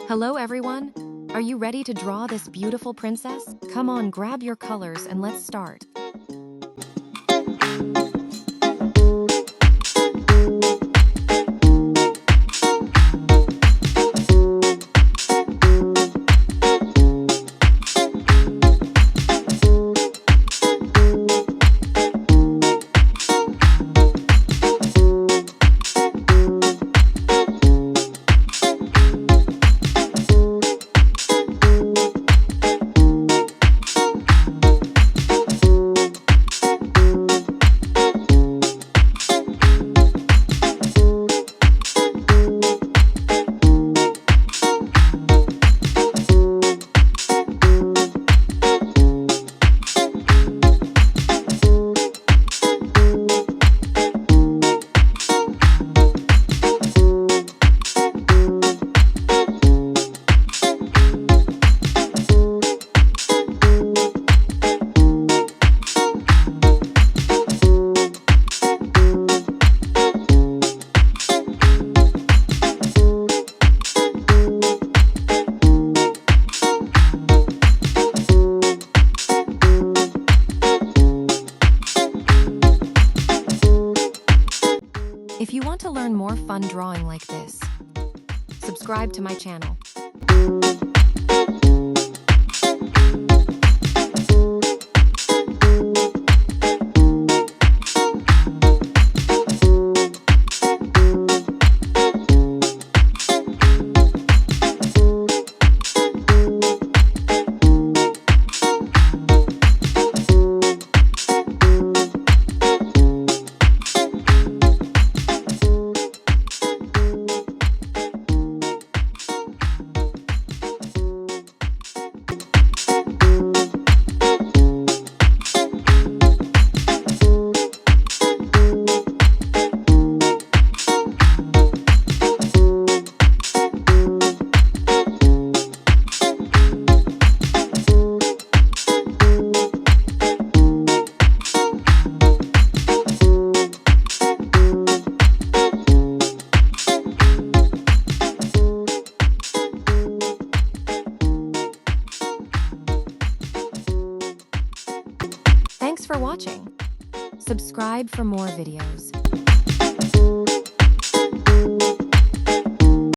Hello everyone! Are you ready to draw this beautiful princess? Come on, grab your colors and let's start. If you want to learn more fun drawing like this, subscribe to my channel. Thanks for watching. Subscribe for more videos.